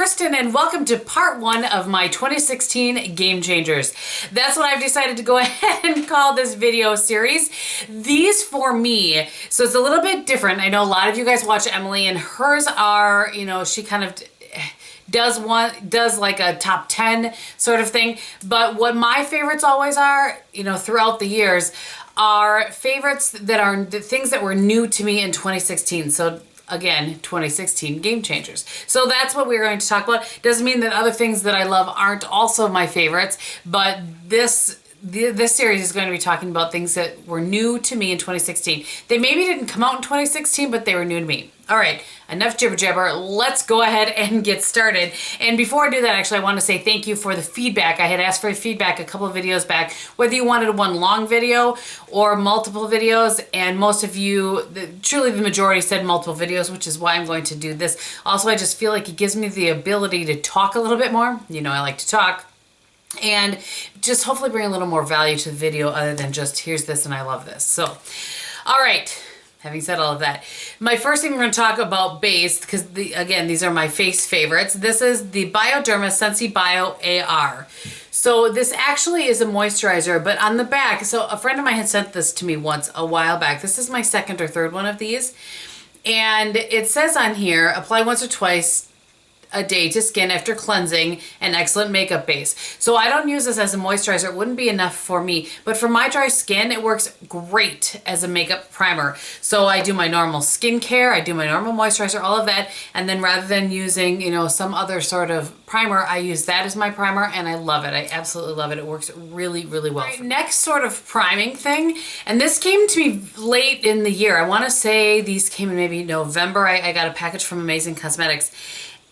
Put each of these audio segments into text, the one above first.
Kristin and welcome to part 1 of my 2016 Game Changers. That's what I've decided to go ahead and call this video series. These for me, so it's a little bit different. I know a lot of you guys watch Emily and hers are, you know, she kind of does like a top 10 sort of thing. But what my favorites always are, you know, throughout the years are favorites that are the things that were new to me in 2016. So again, 2016 Game Changers. So that's what we're going to talk about. Doesn't mean that other things that I love aren't also my favorites, but this series is going to be talking about things that were new to me in 2016. They maybe didn't come out in 2016, but they were new to me. All right, enough jibber jabber. Let's go ahead and get started. And before I do that, actually, I want to say thank you for the feedback. I had asked for feedback a couple of videos back, whether you wanted one long video or multiple videos. And most of you, truly the majority, said multiple videos, which is why I'm going to do this. Also, I just feel like it gives me the ability to talk a little bit more. You know, I like to talk. And just hopefully bring a little more value to the video other than just here's this and I love this. So, all right. Having said all of that, my first thing we're going to talk about base, because again, these are my face favorites. This is the Bioderma Sensi Bio AR. So this actually is a moisturizer, but on the back, so a friend of mine had sent this to me once a while back. This is my second or third one of these. And it says on here, apply once or twice a day to skin after cleansing, an excellent makeup base. So I don't use this as a moisturizer. It wouldn't be enough for me, but for my dry skin, it works great as a makeup primer. So I do my normal skincare, I do my normal moisturizer, all of that. And then rather than using, you know, some other sort of primer, I use that as my primer and I love it. I absolutely love it. It works really, really well. Right, next sort of priming thing, and this came to me late in the year. I want to say these came in maybe November. I got a package from Amazing Cosmetics.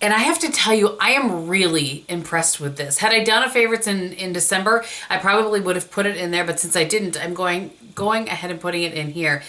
And I have to tell you, I am really impressed with this. Had I done a favorites in December, I probably would have put it in there, but since I didn't, I'm going ahead and putting it in here.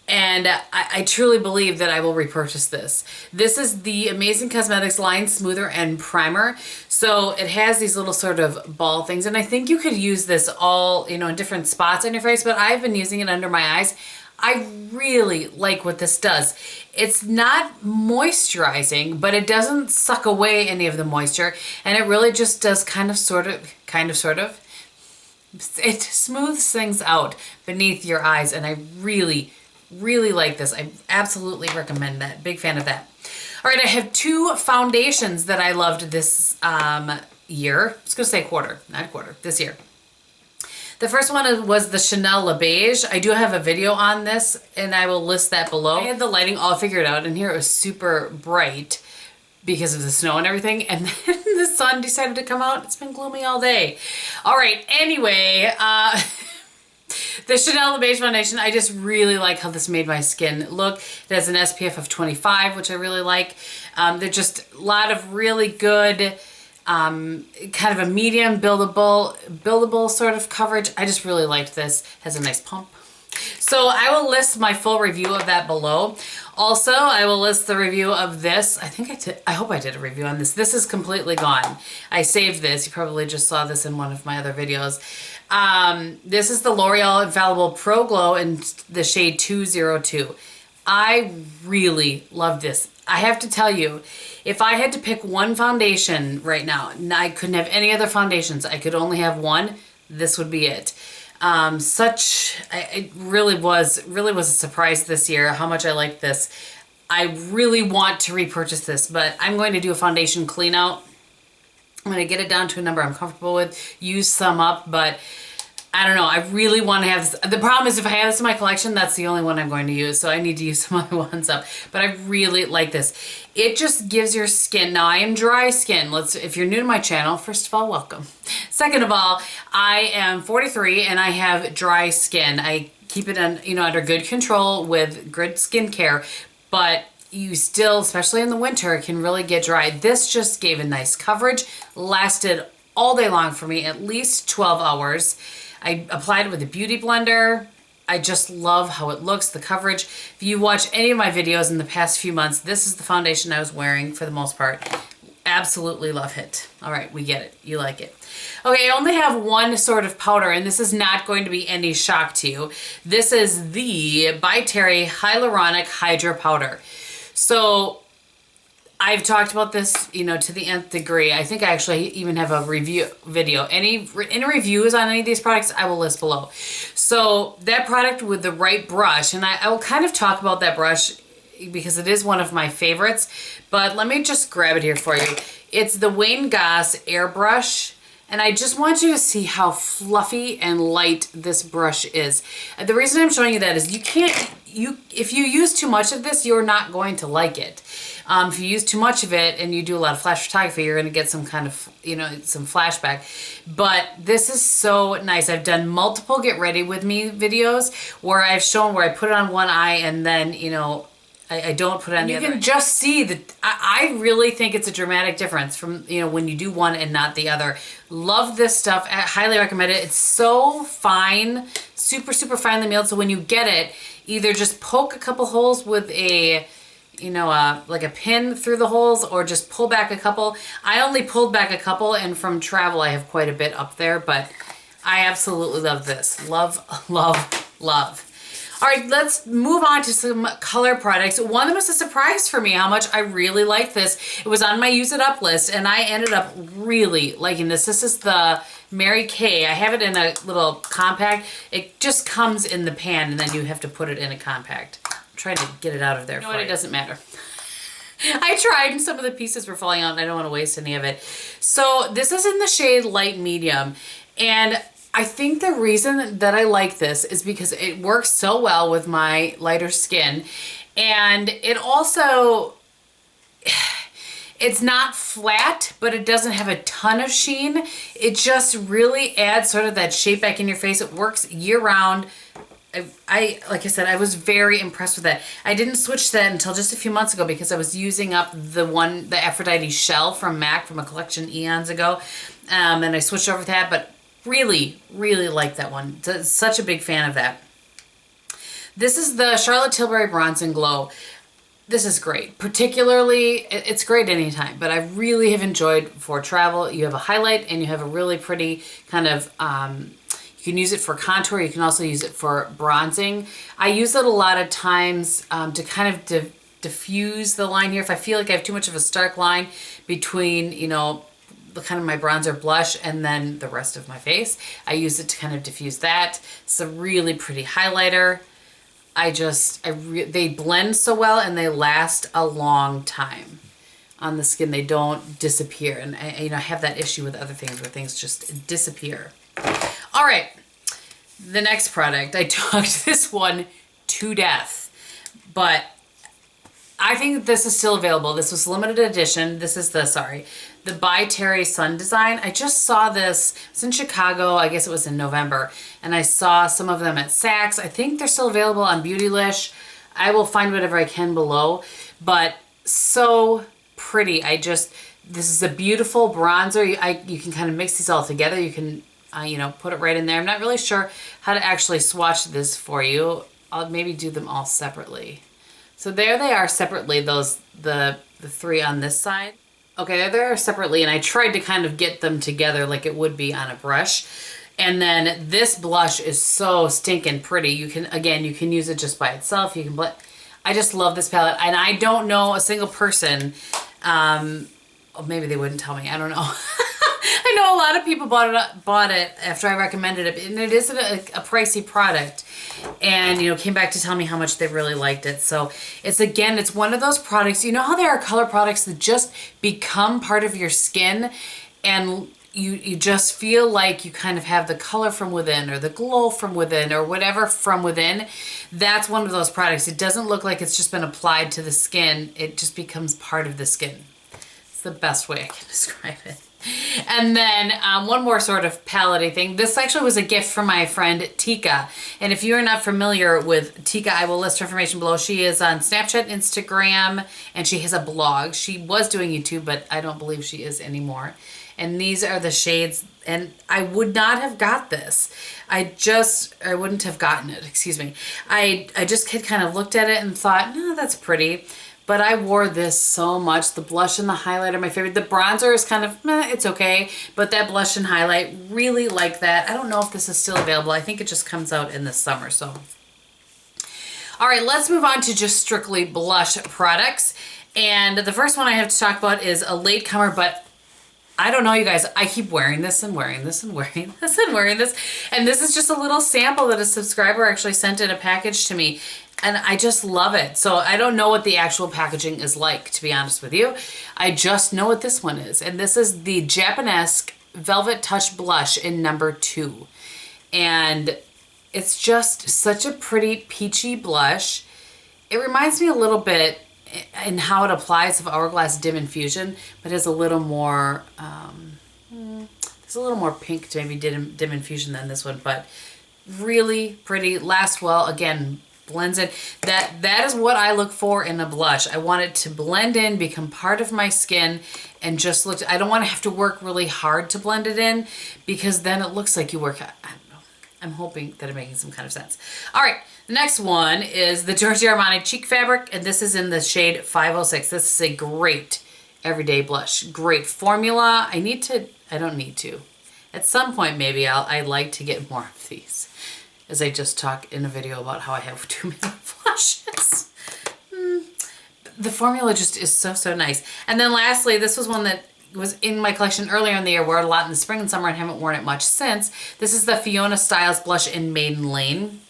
And I truly believe that I will repurchase this. This is the Amazing Cosmetics Line Smoother and Primer. So it has these little sort of ball things, and I think you could use this all, you know, in different spots on your face, but I've been using it under my eyes. I really like what this does. It's not moisturizing, but it doesn't suck away any of the moisture, and it really just does kind of sort of, it smooths things out beneath your eyes, and I really, really like this. I absolutely recommend that. Big fan of that. All right, I have two foundations that I loved this year. I was gonna say quarter, not quarter, this year. The first one was the Chanel Le Beige. I do have a video on this, and I will list that below. I had the lighting all figured out, and here it was super bright because of the snow and everything, and then the sun decided to come out. It's been gloomy all day. All right, anyway, the Chanel Le Beige foundation, I just really like how this made my skin look. It has an SPF of 25, which I really like. They're just a lot of really good kind of a medium buildable sort of coverage. I just really liked this. Has a nice pump. So I will list my full review of that below. Also, I will list the review of this. I hope I did a review on this. This is completely gone. I saved this. You probably just saw this in one of my other videos. This is the L'Oreal Infallible Pro Glow in the shade 202. I really love this. I have to tell you, if I had to pick one foundation right now, I couldn't have any other foundations. I could only have one. This would be it. It really was a surprise this year how much I liked this. I really want to repurchase this, but I'm going to do a foundation clean out. I'm going to get it down to a number I'm comfortable with, use some up, but I don't know. I really want to have this. The problem is if I have this in my collection, that's the only one I'm going to use. So I need to use some other ones up. But I really like this. It just gives your skin. Now I am dry skin. If you're new to my channel, first of all, welcome. Second of all, I am 43 and I have dry skin. I keep it under good control with good skincare, but you still, especially in the winter, can really get dry. This just gave a nice coverage, lasted all day long for me, at least 12 hours. I applied it with a beauty blender. I just love how it looks, the coverage. If you watch any of my videos in the past few months, this is the foundation I was wearing for the most part. Absolutely love it. All right, we get it. You like it. Okay, I only have one sort of powder, and this is not going to be any shock to you. This is the By Terry Hyaluronic Hydra Powder. So I've talked about this, you know, to the nth degree. I think I actually even have a review video. Any reviews on any of these products, I will list below. So that product with the right brush, and I will kind of talk about that brush because it is one of my favorites, but let me just grab it here for you. It's the Wayne Goss airbrush, and I just want you to see how fluffy and light this brush is. The reason I'm showing you that is if you use too much of this, you're not going to like it. If you use too much of it and you do a lot of flash photography, you're going to get some kind of, you know, some flashback. But this is so nice. I've done multiple get ready with me videos where I've shown where I put it on one eye and then, you know, I don't put it on the other. You can just see that I really think it's a dramatic difference from, you know, when you do one and not the other. Love this stuff. I highly recommend it. It's so fine, super, super finely milled. So when you get it, either just poke a couple holes with a, you know, like a pin through the holes, or just pull back a couple. I only pulled back a couple, and from travel I have quite a bit up there, but I absolutely love this. Love, love, love. All right, let's move on to some color products. One that was a surprise for me how much I really like this. It was on my use it up list, and I ended up really liking this. This is the Mary Kay. I have it in a little compact. It just comes in the pan, and then you have to put it in a compact. I'm trying to get it out of there. You know what? It doesn't matter. I tried, and some of the pieces were falling out, and I don't want to waste any of it. So this is in the shade light medium, and I think the reason that I like this is because it works so well with my lighter skin, and it also, it's not flat, but it doesn't have a ton of sheen. It just really adds sort of that shape back in your face. It works year round. Like I said, I was very impressed with that. I didn't switch that until just a few months ago because I was using up the Aphrodite shell from MAC from a collection eons ago, and I switched over to that, but really, really like that one. Such a big fan of that. This is the Charlotte Tilbury Bronze and Glow. This is great. Particularly, it's great anytime, but I really have enjoyed for travel. You have a highlight and you have a really pretty kind of, you can use it for contour. You can also use it for bronzing. I use it a lot of times to kind of diffuse the line here. If I feel like I have too much of a stark line between, you know, kind of my bronzer blush and then the rest of my face, I use it to kind of diffuse that. It's a really pretty highlighter. They blend so well and they last a long time on the skin. They don't disappear, and I have that issue with other things where things just disappear. All right, the next product, I talked this one to death, but I think this is still available. This was limited edition. This is the By Terry Sun design. I just saw this. It's in Chicago. I guess it was in November. And I saw some of them at Saks. I think they're still available on Beautylish. I will find whatever I can below. But so pretty. This is a beautiful bronzer. You can kind of mix these all together. You can, put it right in there. I'm not really sure how to actually swatch this for you. I'll maybe do them all separately. So there they are separately, the three on this side. Okay, there they are separately, and I tried to kind of get them together like it would be on a brush. And then this blush is so stinking pretty. You can use it just by itself. You can blend. I just love this palette, and I don't know a single person, maybe they wouldn't tell me, I don't know. I know a lot of people bought it after I recommended it, and it is a pricey product, and came back to tell me how much they really liked it. So it's one of those products, you know how there are color products that just become part of your skin, and you just feel like you kind of have the color from within, or the glow from within, or whatever from within. That's one of those products. It doesn't look like it's just been applied to the skin. It just becomes part of the skin. It's the best way I can describe it. And then one more sort of palette thing. This actually was a gift from my friend Tikaa. And if you're not familiar with Tikaa, I will list her information below. She is on Snapchat, Instagram, and she has a blog. She was doing YouTube, but I don't believe she is anymore. And these are the shades, and I would not have got this. I wouldn't have gotten it, excuse me. I just had kind of looked at it and thought, no, that's pretty. But I wore this so much. The blush and the highlight are my favorite. The bronzer is kind of, it's okay. But that blush and highlight, really like that. I don't know if this is still available. I think it just comes out in the summer, so. All right, let's move on to just strictly blush products. And the first one I have to talk about is a latecomer, but I don't know, you guys. I keep wearing this and wearing this and wearing this and wearing this. And this is just a little sample that a subscriber actually sent in a package to me. And I just love it. So I don't know what the actual packaging is like, to be honest with you. I just know what this one is. And this is the Japanesque Velvet Touch Blush in number 2. And it's just such a pretty peachy blush. It reminds me a little bit in how it applies of Hourglass Dim Infusion, but has a little more, there's a little more pink to maybe Dim Infusion than this one, but really pretty, lasts well, again, blends in. That is what I look for in a blush. I want it to blend in, become part of my skin, and just look, I don't want to have to work really hard to blend it in, because then it looks like you work, I don't know. I'm hoping that I'm making some kind of sense. All right, the next one is the Giorgio Armani Cheek Fabric, and this is in the shade 506. This is a great everyday blush. Great formula. I don't need to. At some point, maybe I'd like to get more of these, as I just talked in a video about how I have too many blushes. The formula just is so nice. And then lastly, this was one that was in my collection earlier in the year, wore it a lot in the spring and summer and haven't worn it much since. This is the Fiona Styles blush in Maiden Lane.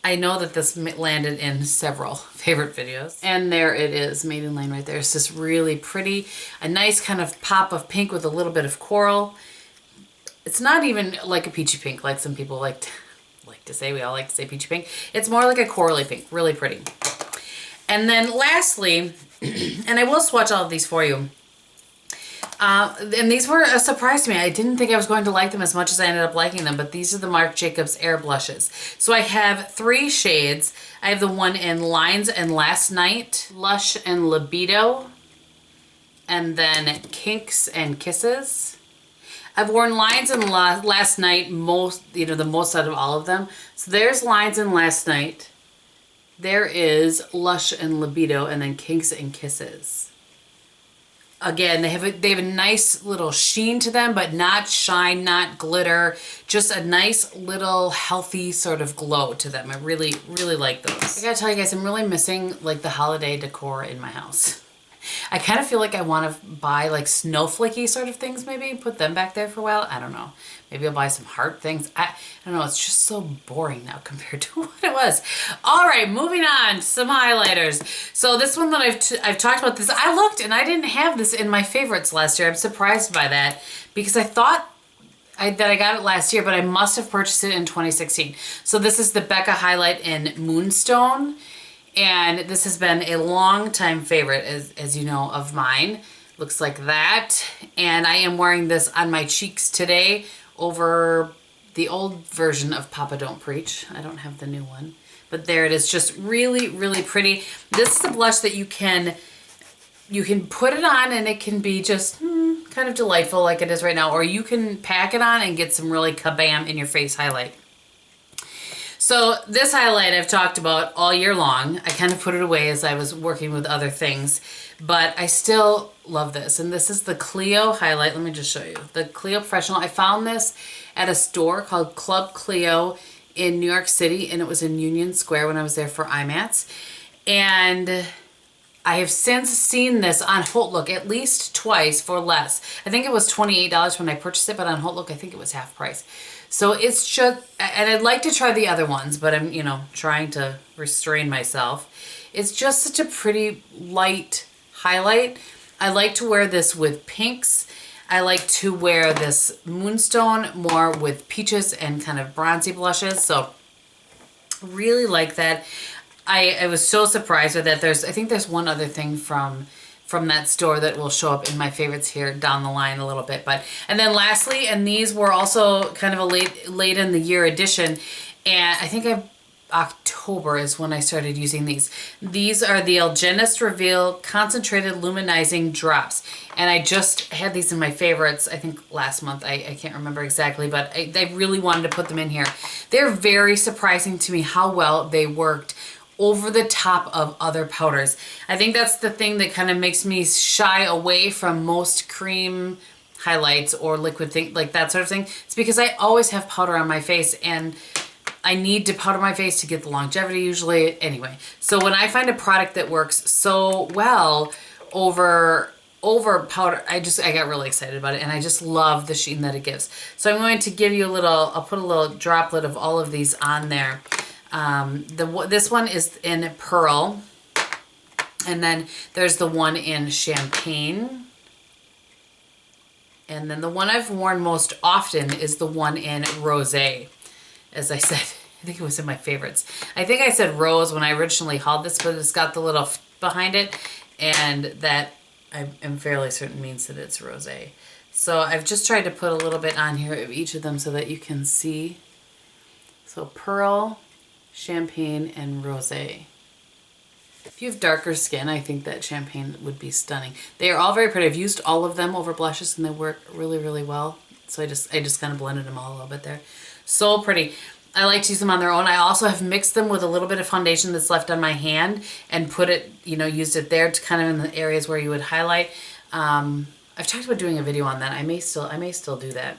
I know that this landed in several favorite videos. And there it is, Maiden Lane right there. It's just really pretty. A nice kind of pop of pink with a little bit of coral. It's not even like a peachy pink like some people like to say. We all like to say peachy pink. It's more like a corally pink, really pretty. And then lastly, and I will swatch all of these for you. And these were a surprise to me. I didn't think I was going to like them as much as I ended up liking them, but these are the Marc Jacobs Air Blushes. So I have 3 shades. I have the one in Lines and Last Night, Lush and Libido, and then Kinks and Kisses. I've worn Lines and Last Night the most out of all of them. So there's Lines and Last Night. There is Lush and Libido, and then Kinks and Kisses. Again, they have a nice little sheen to them, but not shine, not glitter. Just a nice little healthy sort of glow to them. I really like those. I gotta tell you guys, I'm really missing like the holiday decor in my house. I kind of feel like I want to buy like snowflakey sort of things, maybe put them back there for a while. I don't know. Maybe I'll buy some heart things. I don't know. It's just so boring now compared to what it was. All right, moving on to some highlighters. So this one that I've talked about this. I looked and I didn't have this in my favorites last year. I'm surprised by that because I thought that I got it last year, but I must have purchased it in 2016. So this is the Becca highlight in Moonstone. And this has been a long time favorite, as you know, of mine. Looks like that. And I am wearing this on my cheeks today over the old version of Papa Don't Preach. I don't have the new one. But there it is, just really pretty. This is a blush that you can put it on and it can be just kind of delightful like it is right now. Or you can pack it on and get some really kabam in your face highlight. So this highlight I've talked about all year long. I kind of put it away as I was working with other things, but I still love this. And this is the Clio highlight. Let me just show you. The Clio Professional. I found this at a store called Club Clio in New York City, and it was in Union Square when I was there for IMATS. And I have since seen this on HauteLook at least twice for less. I think it was $28 when I purchased it, but on HauteLook I think it was half price. So it's just, and I'd like to try the other ones, but I'm, trying to restrain myself. It's just such a pretty light highlight. I like to wear this with pinks. I like to wear this Moonstone more with peaches and kind of bronzy blushes. So really like that. I was so surprised with that. I think there's one other thing from that store that will show up in my favorites here down the line a little bit. And then lastly, and these were also kind of a late in the year edition, and I think October is when I started using these. These are the Algenist Reveal Concentrated Luminizing Drops. And I just had these in my favorites, I think last month. I can't remember exactly, but I really wanted to put them in here. They're very surprising to me how well they worked over the top of other powders. I think that's the thing that kind of makes me shy away from most cream highlights or liquid thing, like that sort of thing. It's because I always have powder on my face, and I need to powder my face to get the longevity usually. Anyway, so when I find a product that works so well over powder, I got really excited about it, and I just love the sheen that it gives. So I'm going to give you a little, I'll put a little droplet of all of these on there. This one is in Pearl, and then there's the one in Champagne. And then the one I've worn most often is the one in Rosé. As I said, I think it was in my favorites. I think I said rose when I originally hauled this, but it's got the little behind it, and that I am fairly certain means that it's rosé. So I've just tried to put a little bit on here of each of them so that you can see. So Pearl, Champagne, and Rosé. If you have darker skin, I think that Champagne would be stunning. They are all very pretty. I've used all of them over blushes and they work really, really well. So I just kind of blended them all a little bit there. So pretty. I like to use them on their own. I also have mixed them with a little bit of foundation that's left on my hand and put it, you know, used it there to kind of in the areas where you would highlight. I've talked about doing a video on that. I may still do that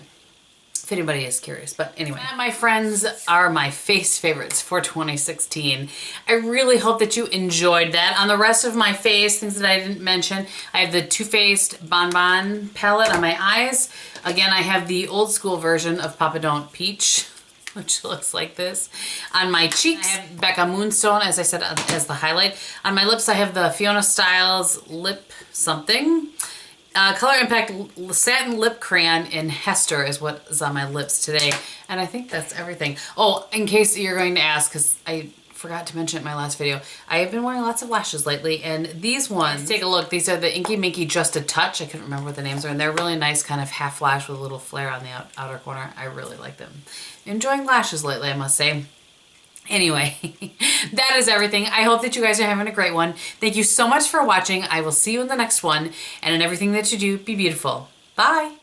if anybody is curious. But anyway, that, my friends, are my face favorites for 2016. I really hope that you enjoyed that. On the rest of my face, things that I didn't mention, I have the Too Faced Bon Bon palette on my eyes. Again, I have the old school version of Papa Don't Peach, which looks like this. On my cheeks, I have Becca Moonstone, as I said, as the highlight. On my lips, I have the Fiona Styles Lip Something. Color Impact Satin Lip Crayon in Hester is what is on my lips today. And I think that's everything. Oh, in case you're going to ask, because I forgot to mention it in my last video, I have been wearing lots of lashes lately, and these ones, take a look. These are the Inky Minky Just a Touch. I couldn't remember what the names are, and they're really nice, kind of half lash with a little flare on the outer corner. I really like them. Enjoying lashes lately, I must say. Anyway, that is everything. I hope that you guys are having a great one. Thank you so much for watching. I will see you in the next one. And in everything that you do, be beautiful. Bye.